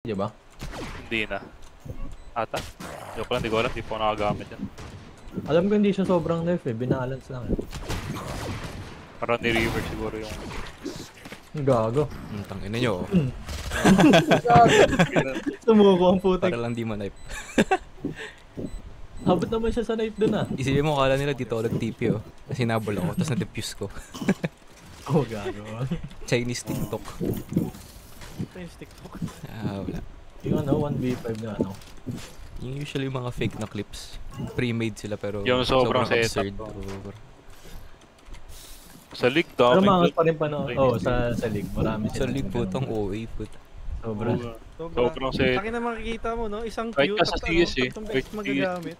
Di ba? Hindi na. Ata? Joke lang, di ko alam. Di po ako nakagamit yan. Alam ko hindi siya sobrang nerf eh. Binalance lang eh. Parang ni-river siguro yung... Gago. Tangina nyo. Sumuko ang putik. Para lang di ma-knife. Abot naman siya sa knife dun ah. Isipin mo, kala nila dito ako nag-TP oh. Kasi nabol ako, tapos na-defuse ko. Oh gago. Chinese TikTok. Chinese TikTok. Wala. Yung ano, 1v5 na ano. Yung usually mga fake na clips. Pre-made sila pero Yung sobrang setup. absurd. Sa league, Pero dami. mangas pa rin pa no. Oo, sa league. Marami Sa league po itong OA po. Sobra. Sobrang set. Taki na makikita mo, no? Isang Kahit cute. ka sa CS eh. Tatlong Kahit beses magagamit.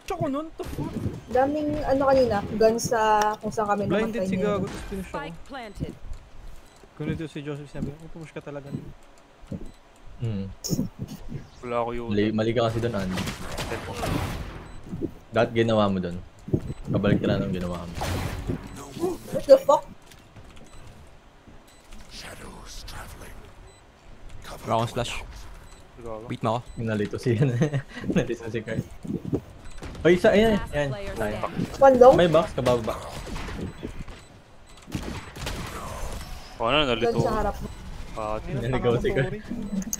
Tsaka nun, to fuck. Daming ano kanina, guns sa kung saan kami Blinded namatay si niya. Gago, tapos finish ako. Spike planted. Kung dito si Joseph sinabi, pupush ka talaga. Wala ako yun. Mali ka kasi doon, Andy. Dapat ginawa mo doon. Kabalik ka na ng ginawa mo. What the fuck? Wala akong slash. Wait mo ako. Nalito si nalito si Kurt. Ay, isa, ayan, ayan. Tayo. Pandong? May box, kababa. O ano, Guns nalito. sa harap mo. Naligaw si Kurt.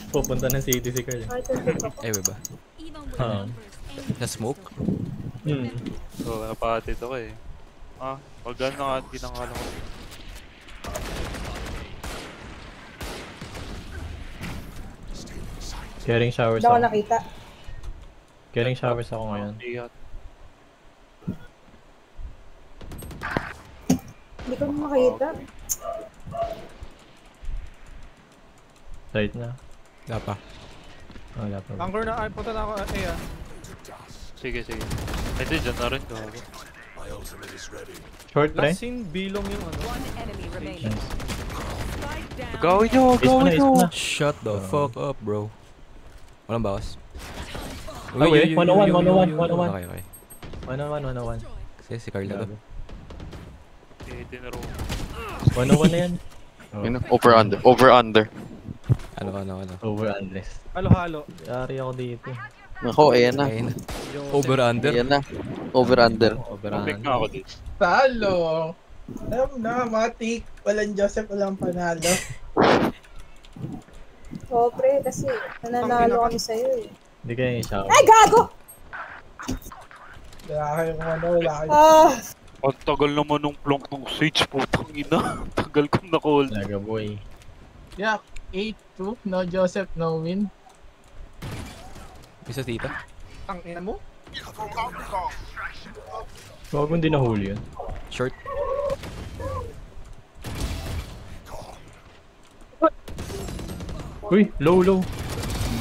Pupunta ng city si Kurt. Ay, ito. Ay, ba? Sa smoke? So, napati ito ko eh. Wag na nga, hindi na nga lang ako. Carrying showers Hindi ako ako. nakita. Carrying showers ako ngayon. Hindi ko makita. Right na. Wala pa. Wala pa. Anchor na, ay, punta na ako, eh Sige. Hindi, dyan na rin. Gago. Short try? Last scene, bilong yung ano. One enemy remaining. Nice. Spike down. Gawin nyo! Ace mo na, ace mo na. Shut the fuck up, bro. Walang bawas. Ah, wait. 101, 101, 101. Okay. 101. Kasi si Carla to. Tinaro. 101 na yan. Over under. Ano. Over Andres. Halo-halo. Yari ako dito. Nako, ayan na. Ayun na. Over under. Ayan na. Over under. Over Pick na ako dito. Talo! Alam na, matik. Walang Joseph, walang panalo. Oo, pre, kasi nananalo kami sa'yo eh. Hindi kaya yung shower. Ay, gago! Wala kayong ano, wala kayong... Ang tagal naman nung plonk ng Sage, putang ina. Tagal kong na-call. Talaga boy. Yak, 8-2. No Joseph, no win. Isa tita. Ang ina mo? Wag hindi nahuli yun. Short. Uy, low.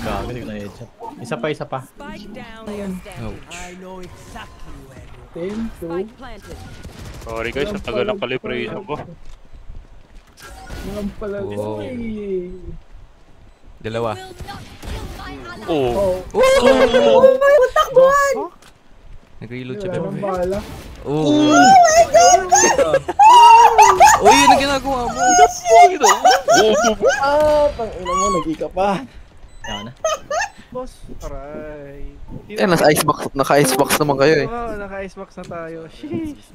Gago, hindi ko na-headshot. Isa pa. Spike down. Player standing. Ouch. 10-2. Spike planted. Sorry guys, ang tagal ng calibration ko. Walang pala rin Wow. eh. Dalawa. Oh. Oh my, takbuhan! Nag-reload siya. Walang pero- bala. Oh! Uy, yun ang ginagawa mo! Pang-ina mo, nagi ka pa. Yan na. Boss, aray. Naka-icebox naman kayo eh. Oo, naka-icebox na tayo. Sheesh.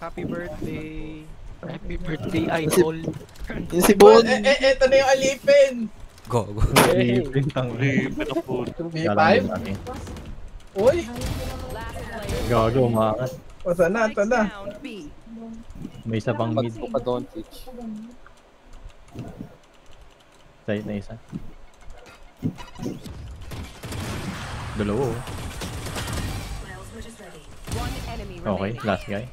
Happy birthday. Happy birthday, idol! Yung si Bon. Eto na yung alipin. Go. Ipin tang Ribbon of food. 2v5. Uy, Last player. Gago, umakas. ito na. Down B. May isa pang mid. Pa Doncic. Side na isa. Dalawa oh. One enemy Okay, remaining. last guy.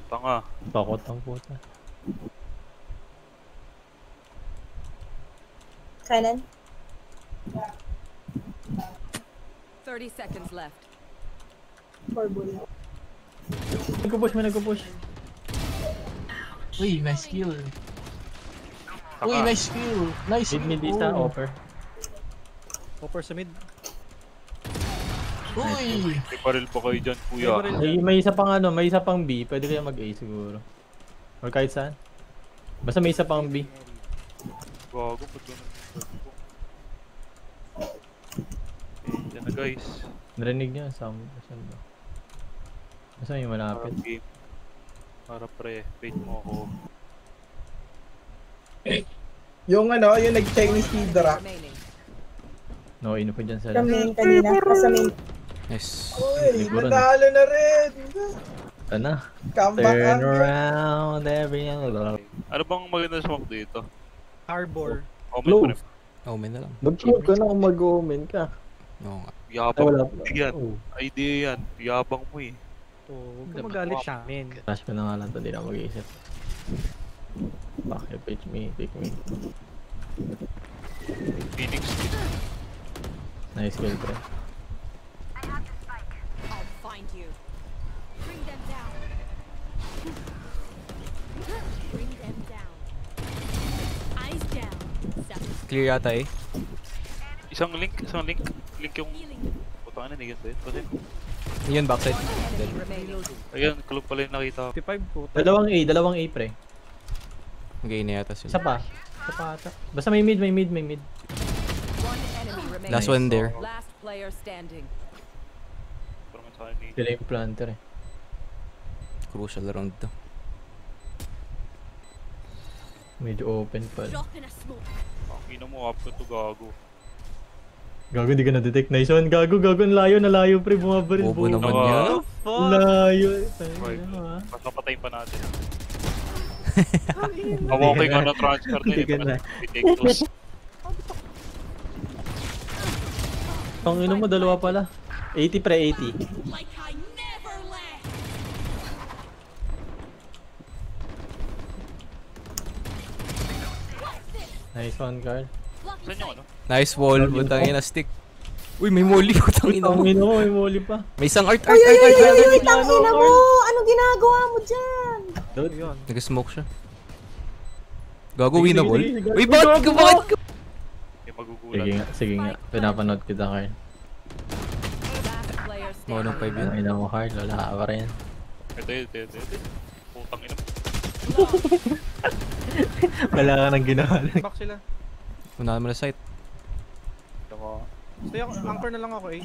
Tanga. Takot ang puta. Kanan. 30 seconds left. 4 bull. Nagpo-push. Uy, nice kill. Tanga. Uy, nice kill. Nice Mid isa, offer. Hopper sa mid. Uy! May baril pa kayo dyan, kuya. May isa pang ano, may isa pang B. Pwede kaya mag-A siguro. Or kahit saan. Basta may isa pang B. Gago, ba't ganun yung ko? Okay, yan na guys. Narinig niya, saan ba? Saan yung malapit? Parang game. Para pre, wait mo ako. Yung ano, yung nag-Chinese Hydra. Remaining. No, ino pa dyan sa Sa main kanina. Sa main. Nice. Uy, Likuran. natalo na rin. Ito na. Comeback Turn ang around every Ano bang maganda smoke dito? Harbor. Comment Close. mo rin. Omen na lang. Mag-shoot ka na kung mag-omen ka. Oo nga. Ay, Yabang wala mo pa. yan. Oh, Idea yan. Yabang mo eh. Oh, huwag ka magalit sa amin. flash ko na nga lang ito, di na mag-iisip. Bakit? Pick me. Phoenix. Nice kill, pre. I'll find you. Bring them down. Bring them down. Eyes down. Clear yata eh. Isang link. Link yung... Putang na, nigyan din. Pwede. Yun, backside. Dead. Enemy remaining. Ayun, club pala yung nakita ko. 55 ko. Dalawang A, pre. Mag-gain na yata Isa sila. pa ata. Basta may mid. One enemy remaining. Last one there. Last player standing. Parang sa akin ni... Sila yung planter eh. Crucial round to. Medyo open pa. Ang ina mo, up ko to gago. Gago, hindi ka na-detect. Nice one. Gago. Ang layo, pre. Bumabaril. Bobo naman Nawa. yan. Layo. Right. Ano ah? Mas napatayin pa natin. Hawakin nga ng transfer na Hindi ka na. Take those. Ang ino mo, dalawa pala. 80 pre, 80. Nice one, Carl. Saan yung ano? Nice wall. Butang ina stick. Uy, may molly. Butang ina Ang mo. ino mo, may molly pa. May isang art. Uy, tangina mo! Anong ginagawa mo dyan? Dude, Yun. Nag-smoke siya. Gago, Sige, winnable. sige, sige. Uy, bakit ka? Yung magugulat. Sige nga. Pinapanood kita, Carl. Last player Mo ng standing. 5 yun. Ang ina mo, Carl. Wala ka pa rin. Ito. Putang ina mo. Wala ka nang ginawa. Back sila. Una naman na site. Ito ko. Stay ako, anchor na lang ako eh.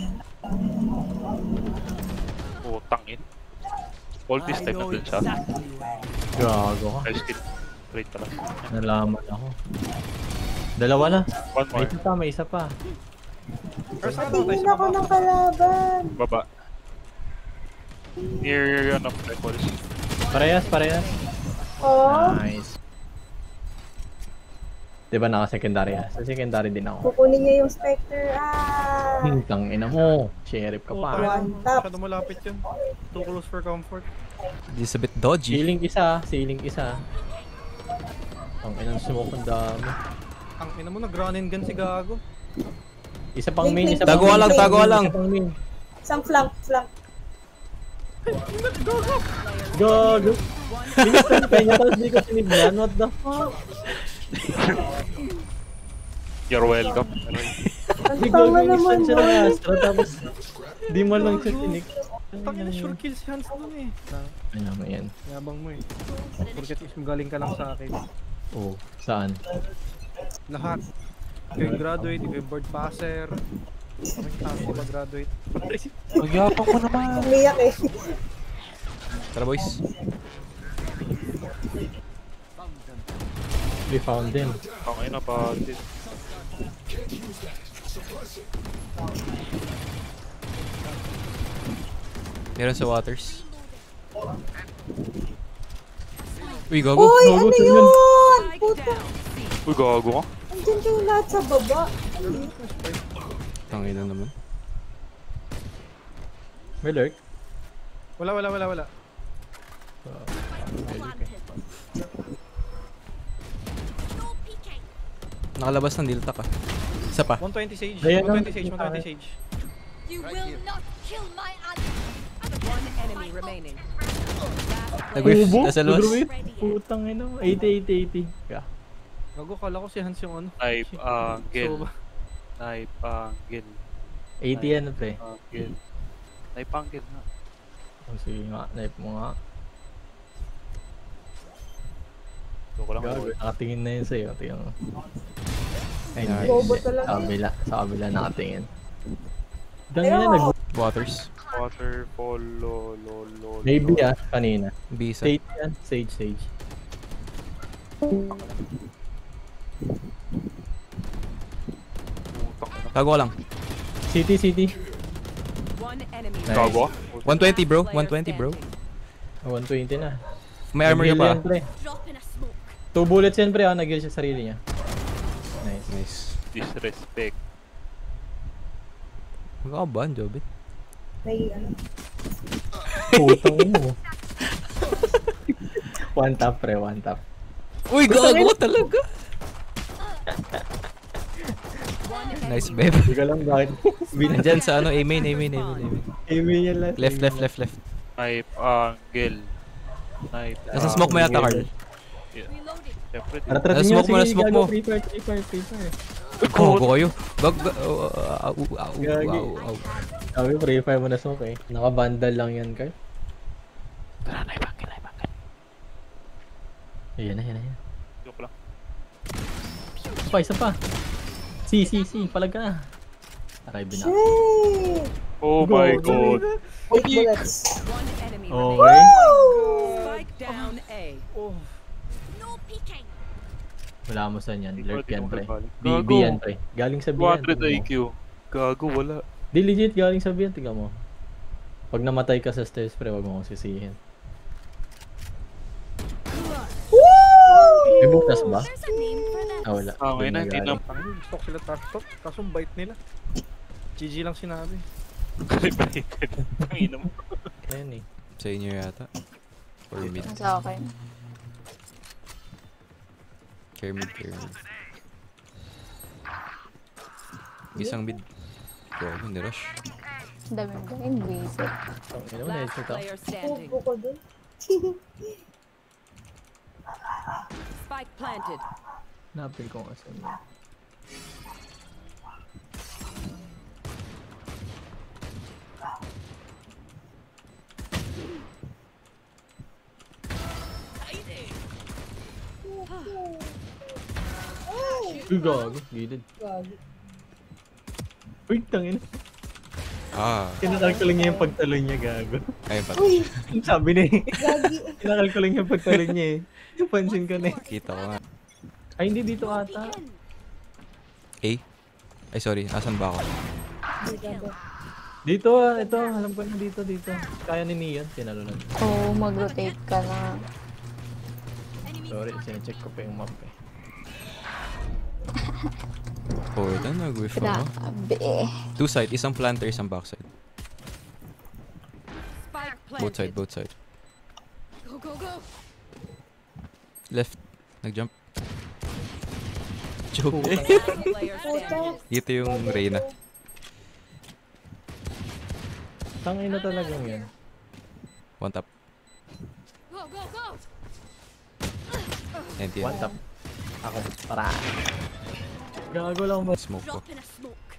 Putang in. All this time nandun siya. Gago ka. Nice kill. Great pala. Nalaman ako. Dalawa na. One more. May isa pa. Or saan ako tayo Tingin sa ako baba? ng kalaban. Baba. Near ano, rifles. Parehas. Oh, Nice. Diba naka-secondary ha? Sa secondary din ako. kukunin niya yung Spectre. Ah! Tangina mo. Sheriff ka pa. One tap. Masyado malapit yun. Too close for comfort. This is a bit dodgy. Ceiling isa. Ang inang smoke ang dami. Ang ina mo, nag-run and gun si Gago. Isa pang main, isa Tago pang ka lang, main. tago ka lang. Isa pang main. Isang flank. Gago. Binistan pa niya tapos di ko sinibyan. What the fuck? You're welcome. Ang Di tama gago naman binistan siya mo. ng Astra tapos di man lang siya tinik. Tangina, sure kill si Hans dun eh. Ano mo yan? Yabang mo eh. Porket is galing ka lang sa akin. Oh, saan? Lahat. Ikaw yung graduate, ikaw yung board passer. Kami tayo ba graduate? Magyapang ko naman. Umiyak eh. Tara boys. We found them. Ang ina pa. Meron sa waters. Uy, gago. Uy, ano yun? Spike Puta, down. Uy, gago ka. andyan kayo lahat sa baba. Tangina naman. May lurk. Wala. Nakalabas ng Dilta ka. Isa pa. 120 Sage. Ayan, 120 Sage, 120 Sage. You will not kill my ally. One enemy remaining. Nag-whiff. Ubo? Nasa luwas. Nag-whiff? Putang ina mo. 80. Yeah. Gago, kala ko si Hans yung ano. Knife angle. So, Knife angle. 80 yan, pre. Angle. Knife angle na. Oh, sige nga, knife mo nga. Joke lang. Gago, nakatingin na yun sa'yo. Tingnan mo. Ay, Nice. hindi. Bobo talaga Sa yun. kabila. Sa kabila nakatingin. Dami Pero- na nag... Waters. Waterfall, lo. Maybe kanina. Bisa. Sage yan. Sage. Tago ka lang. City. One enemy. Nice. Gago? 120 bro. Player 120 bro. standing. 120 na. May armor ka Nag-heal pa. yan, pre. Drop in a smoke. 2 bullets yan, pre. Nag-heal siya sarili niya. Nice. Nice. Disrespect. Magkakabahan, Jobit. May ano. Putang mo. One tap, pre. One tap. Uy, gago talaga. One enemy. Nice, babe. Hindi ko lang bakit. Nandyan sa ano, A-main. Aiming yan last. Left. Snipe angle. Snipe. Nasa smoke mo yata, Carl. Reloading. Siyempre, Tara, Smoke mo na, smoke mo. Free fire. Gago kayo. Gagi. Sabi, free fire mo na smoke eh. Naka-vandal lang yan, Carl. Tara na, ibangin. Ayan na. joke lang. Isa pa. Si. Palag ka na. Aray, binak. Yay! Oh my god. 8 bullets. One enemy Okay. remaining. Spike down A. No peeking. Wala mo saan yan. Lurk Di yan, ko pre. magaling. B Gago. yan, pre. Galing sa B yan. 200 IQ. Gago, wala. Di legit, galing sa B yan. Tingnan mo. Pag namatay ka sa stairs, pre, wag mo kong sisihin. May butas ba? There's a name for that. Wala. Ah, ngayon na, hindi na. Ang gusto ko sila trash talk, kaso ang bite nila. GG lang sinabi. Calibrated. Tangina mo. Ayun eh. Sa inyo yata. Or mid. Sa akin. Care mid. Isang mid. Gago, hindi rush. Dami ko yung visit. Ano, Last na-headshot ako. player standing. Pupo ko dun. Spike planted. Napil ko nga sa inyo. Uy, gago. Gilid. Gagi. Uy, tangin. Kinakalkulan niya yung pagtalon niya, gago. Ayun pa. Uy! Sabi na eh. Gagi. Kinakalkulan niya yung pagtalon niya eh. Napansin ko na eh. Kita ko nga. Ay, hindi dito ata. A? Ay, sorry. Asan ba ako? Gago. Dito ito. Alam ko na dito. Kaya ni Neon. Tinalunan. Oo, mag-rotate ka na. Sorry, sinecheck ko pa yung map eh. Oh, ito nag-whiff ako. Grabe. Two side. Isang planter, isang backside. Spike planted. Both side. Go. Left. Nag-jump. Joke. Last player standing. Dito yung Reyna. Tangin na talagang yan. One tap. Go. And One tap. Ako. Para. Gago lang mo. Smoke ko. Drop in a smoke.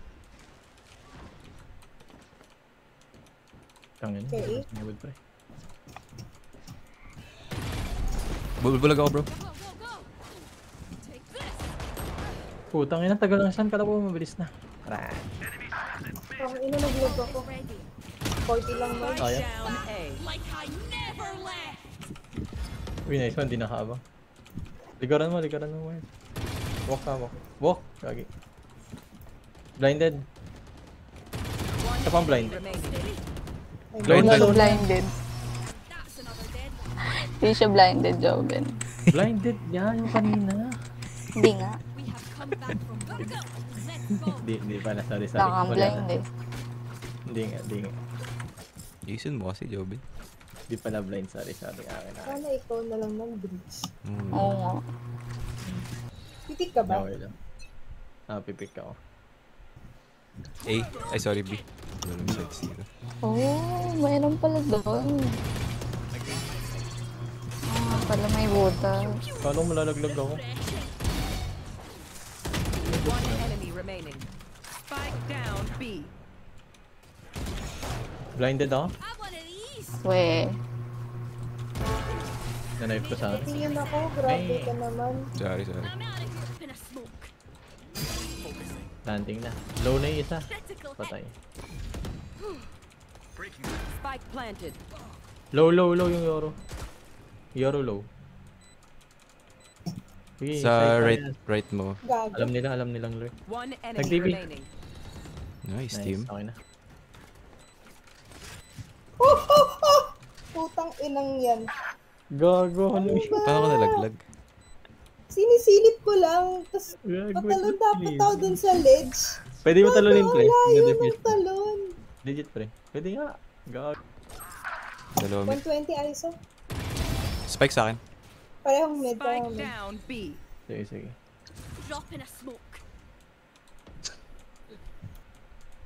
Tangin. Okay. Nagod pre. Bulag ako, bro. Go. Take this. Putang ina, tagal lang saan. Kala ko mabilis na. Para. Ang ina nag-log ako. Ready. 40 lang man. Oh, yeah. Down A. Like I never left. Uy, nice one. Di nakaabang. Likaran mo. Walk ka. Walk. Gagi. Blinded. One Isa pang blind. enemy remaining. Blinded. Blinded. That's another dead. Hindi siya blinded, Joven. Blinded. Yan yung kanina. Hindi nga. We have come back from bunker. Let's go. Di pala. Sorry. Nakang Wala blind na. eh. Hindi nga. Isin mo kasi, Jobin. Di pala blind. Sorry. Akin. Sana ikaw na lang mag-breach. Hmm. Oo nga. Pitik ka ba? Okay lang. Pipik ako. A? Ay, sorry, B. Walang sides dito. Oh, mayroon pala doon. Pala may butas. Kala mo lalaglag ako. One enemy remaining. Spike down B. Blinded ako? I want of these. We. Nanayip ko sa akin. Tingin ako, grabe ka naman. Sorry. I'm out of here in a smoke. Landing na. Low na yung isa. Critical hit. Patay. Spike planted. Low yung Yoro. Yoro low. Sige, Sa side tayo. right mo. Gago. Alam nilang lurk. One enemy Nag-DB. remaining. Nice, team. Okay na. Putang inang yan. Gago, ano yun? Paano ka nalaglag? Sinisilip ko lang, tapos Gago, patalon ito, dapat please. tao dun sa ledge. Pwede mo talunin, pre. Layo Good ng defuse. talon. Legit, pre. Pwede nga. Gago. Dalawa mid. 120 ISO. Spike sa akin. Parehong mid, Spike parehong mid. down B. Sige. Drop in a smoke.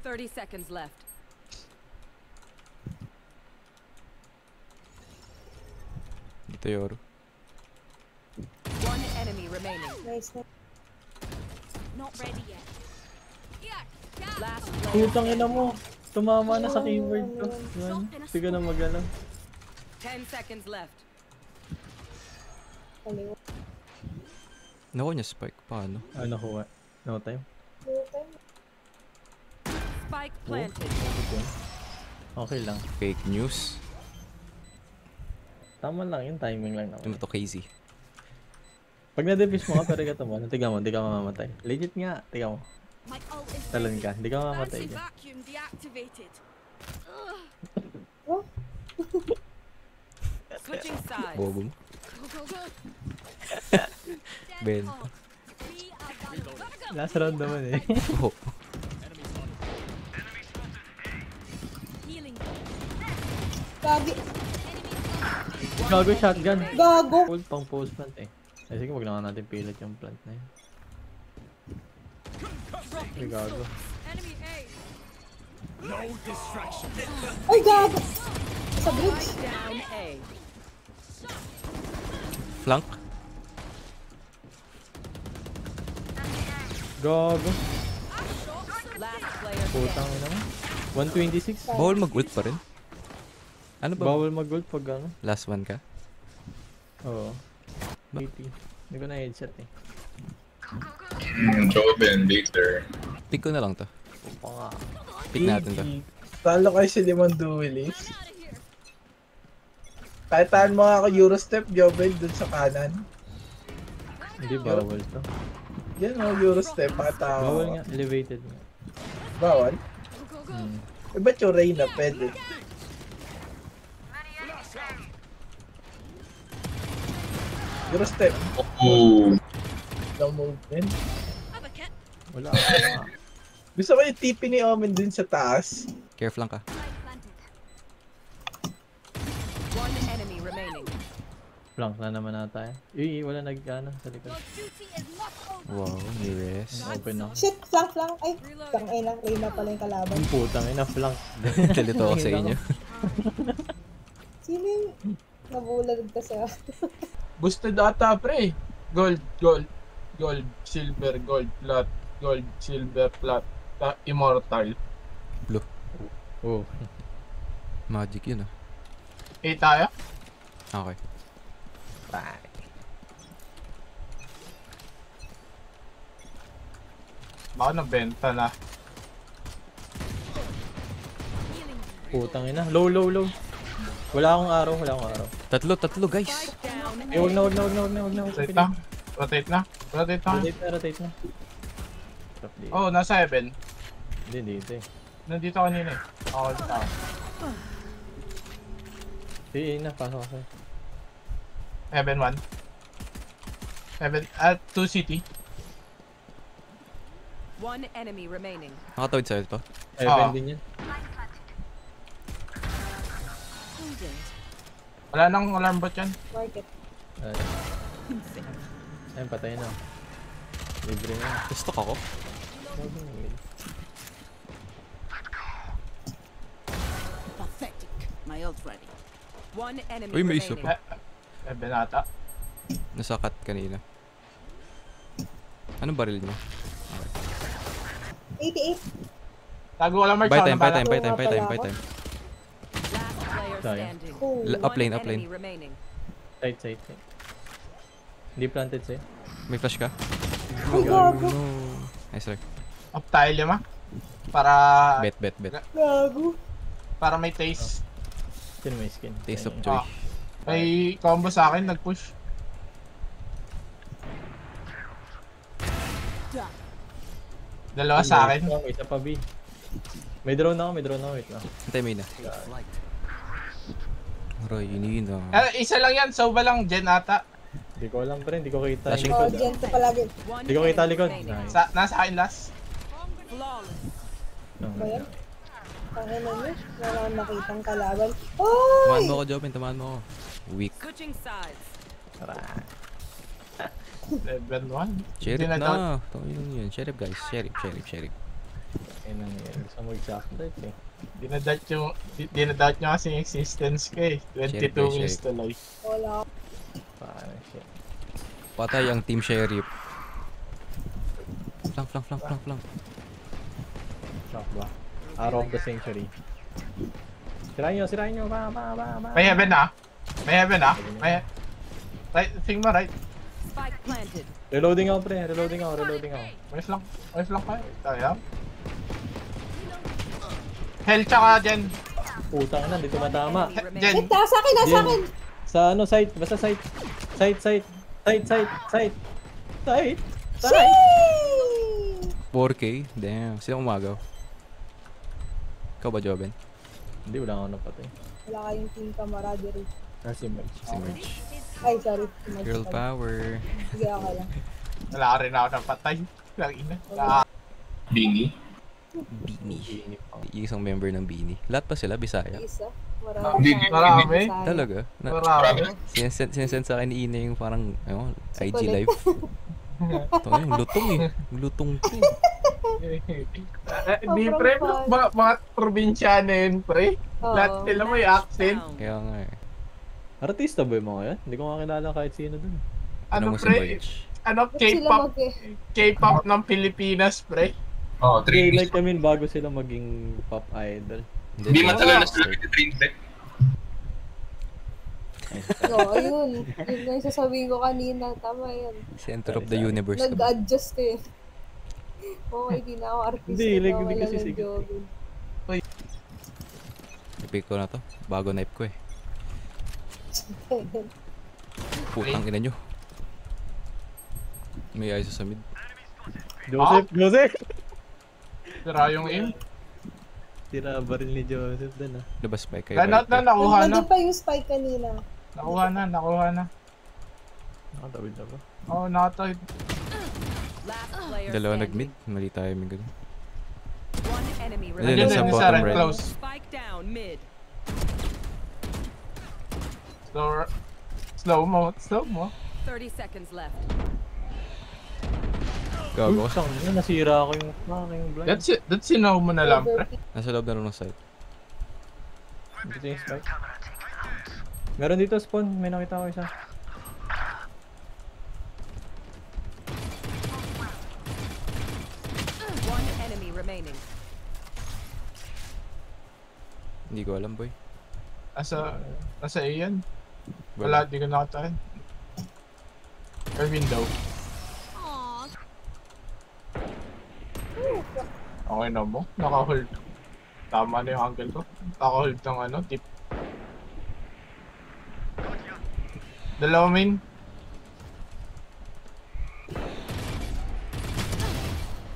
30 seconds left. Dito Yoro. One enemy remaining. Nice na. Not ready yet. Here, yeah. Last player. Putang ina mo. Tumama na sa keyword ko. Yan. Sige na magalaw. 10 seconds left. Kaliwa. Nakuha niya Spike. Paano? Ano kuha? No time? Spike planted. Okay lang. Fake news. Tama lang yun. Timing lang Ano naman. to, KZ? Pag na-defuse mo ka, pero ka mo. Tiga mo, hindi ka mamamatay. Legit nga. Tiga mo. My ult is Talon ready. ka. Hindi ka mamamatay Fancy dyan. vacuum deactivated. Switching sides. Bobo mo. Go, go, go. Ben. Dead hard. We are done. Gotta go. Last round naman eh. Oh. Healing. Gabi. Gago shotgun. Gago. Hold pang post plant eh. Ay sige, wag na nga natin pilit yung plant na yun. Ay gago. Enemy A. Ay, gago. Sa bridge. Down A. Flank. Gago. Last player Putang ina mo. 126. Bawal mag-ult pa rin. Ano ba? Bawal mag-gold pag ano. Last one ka? Oo. 80. Hindi ko na headshot eh. Joven later. Pick ko na lang to. Opa nga. Pick natin to. Talo kayo si Limon Duelis. I'm out of here. Kahit taan mo ako Eurostep, Joven, dun sa kanan. Hindi bawal to. Yan o, Eurostep, pakita ako. Bawal nga. Elevated nga. Bawal? Go, go, go. Hmm. Eh, ba't yung Reyna pwede? Eurostep. Ooh. No movement. Have a kit. Wala. Wala. Gusto ko yung TP ni Omen dun sa taas. Care flank ka. Light planted. One enemy remaining. Flank na naman nata eh. Wala nag-ano sa likod. Your duty is not over. Wow, ni-rest. Open ako. Shit, flank. Ay, tang ina. Reyna pala yung kalaban. Ang putang ina flank. Dalito ako sa inyo. Sino yung nabulag kasi ako? Boosted ata, pre. Gold, gold, gold, silver, gold, plat, gold, silver, plat, immortal. Oh. Magic yun ah. Tayo? Okay. Bye. Baka nabenta na. Healing. Putang ina. Low. Wala akong araw. Tatlo guys. Spike down Eh, wag na. Rotate na. Rotate na. Rotate na. Rotate na. Stop dito. Oh, nasa heaven. Hindi, dito eh. Nandito kanina eh. Ako dito. Sige, pasok ako. Heaven 1. Heaven, 2 city. One enemy remaining. Nakatawid sa'yo to. Heaven din yan. Wala nang alarm bot yan. Market. Ayun, patay na. Libre na. Stock ako. Pathetic. My ult ready. One enemy Uy, may remaining. isa Heaven ata. Nasa cut kanina. Anong baril niya? 88. Tago ko lang Mark. Buy time. Last player Sayang. standing. Cool. Up lane. One enemy remaining. Side. Hindi planted sa'yo. May flash ka? Ay, gago. No. Nice try. Up tayo 5. Para... Bet. Gago. Para may taste. Sino may skin? Taste of Ayun. joy. May combo sa akin, nag-push. Dalawa sa akin. May isa pa B. May drone ako. Wait lang. Hintay mo yun na. Aray, yun na. Isa lang yan, Soba lang, Gen ata. Hindi ko alam pre, hindi ko kita Flashing. yung Oh, likod. dyan to palagi. One Hindi ko kita enemy likod. remaining. Nice. Nasa akin last. Flawless. Ba yan? Tangin na niya. Wala akong nakitang kalaban. Tamaan Oy! mo ako, Jobin. Tamaan mo ako. Weak. Switching sides. Level 1. Sheriff Dinadoubt. na. Ito yun yun. Sheriff guys. Sheriff. Ayun ang yan. Gusto mo exact life eh. Dinadoubt nyo kasi yung existence ko eh. 22 Sheriff, wins to life. Wala. Paano shit. Patay ang team Sheriff. Flank. Shock ba? Arrow of the Century. Sirain nyo. Ba. May heaven ah. May... Right, think mo right. Spike planted. Reloading ako pre. May flank kayo. Tayo. Hell tsaka Gen. Putang na, hindi tumatama. Gen. Nasa akin! Sa ano, site. Basta site. Site. Sheesh! 4K? Damn. Sino umagaw? Ikaw ba, Jobin? Hindi, wala ako napatay. Wala kayong team camaraderie. Si Merch. Si Merch. Ay, sorry. Girl power. Sige, okay lang. Wala ka rin ako ng patay. Langina. Bingi. Beanie. Yung isang member ng Beanie. Lahat pa sila, Bisaya. Isa. Marami. Talaga? Marami. Sinesend sa akin ni Ina yung parang IG Kulit. live. Ito yung lutong eh. Lutong to eh. Di pre, mga probinsyano yun pre. Lahat sila may accent. Down. Kaya nga eh. Artista ba yung mga yan? Hindi ko makakilala kahit sino dun. Ano mo si pre? Merch? Ano Sila K-pop ng Pilipinas pre? Oh, They 3 like kami bago sila maging pop idol. Hindi matagal na sila with the train back. No, ayun. Yun nga yung sasabihin ko kanina. Tama yan. Center of the universe. Nag-adjust eh. Okay, di na ako artista. Hindi, like, hindi wala kasi nang sige. jogging. I-pick ko na to. Bago knife ko eh. Putang ina nyo. May ayos sa mid. Joseph! Sira yung aim. Tira baril ni Joseph dun ah. Labas spike kayo. Ganot na, nakuha na. Nandun pa yung spike kanina. Nakuha na. Nakatawid na ba? Oo, nakatawid. Last player Dalawa standing. nag-mid. Mali tayo may ganun. One enemy Ayun, Nandiyan nasa din remaining. sa bottom red right. close. Spike down mid. Slow mo. 30 seconds left. Gago. Saan na nasira ako yung fucking blind. That's sinaw mo na lang pre. Nasa loob na rin ng site. Dito yung spike. Meron dito spawn, may nakita ko isa. One enemy remaining. Hindi ko alam boy. Nasa A yan. Wala, di ko nakatahin. Or window. Okay na mo? Naka-hold. Tama na yung angle ko. Naka-hold ng tip. Dalawa main.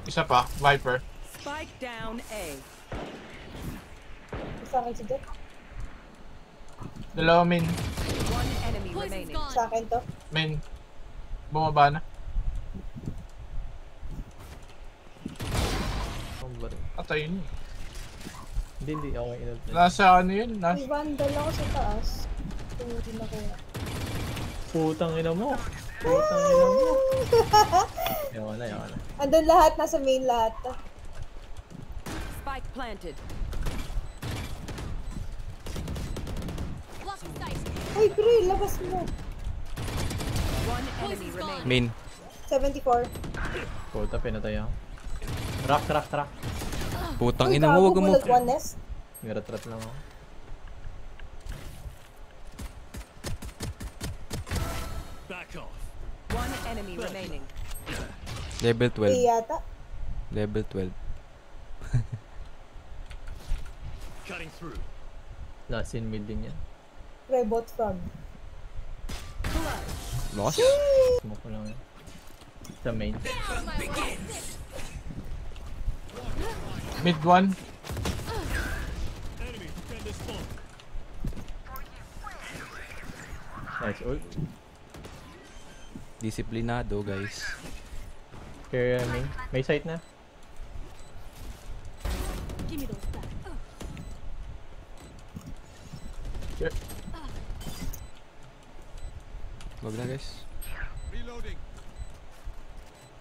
Isa pa, Viper. Spike down A. Sa akin si Jet. Dalawa main. One enemy remaining. Sa akin to. Main. Bumaba na. Ang baril. Atay yun. Hindi ako inal. Nasa ano yun? May vandal ako sa taas. Kung hindi nakuha. Putang ina mo. Yawa na. Andun lahat, nasa main lahat. Spike planted. Ay, pre, labas mo. One enemy remaining. Main. 74. Puta, pinatay ako. Track. Putang Uy, ina mo, wag gago, mo. bulag one nest. Niratrat lang ako. One enemy remaining. Level 12. yata. Level 12. Last in mid din yan. Rebot front. Lost? Smoke ko lang yan. Sa main. Mid 1. Nice ult. Disiplinado, guys. Kaya main. May sight na. Give me those back. Wag na, guys.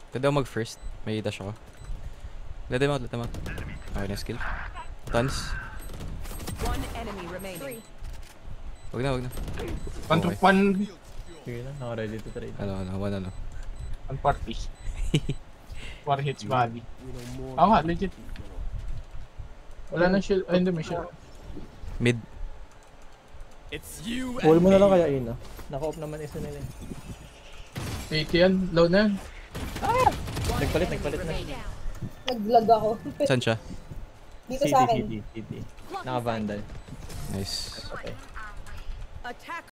Pwede ako mag-first. May dash ako. Let them out, let them out. Okay na skill. Tons. One enemy remaining. Wag na, wag na. Okay. One Sige na, naka-ready to trade. party. 4 hits body. Oo nga, legit. Wala nang shield. Ay, hindi may shield. Mid. Pull mo na lang kaya yun, ah. Naka-off naman isa nila. 80 yan. Low na yan. Nagpalit na. Nag-vlog ako. Saan siya? Dito sa akin. CD. Naka-vandal. Nice. Okay. Attack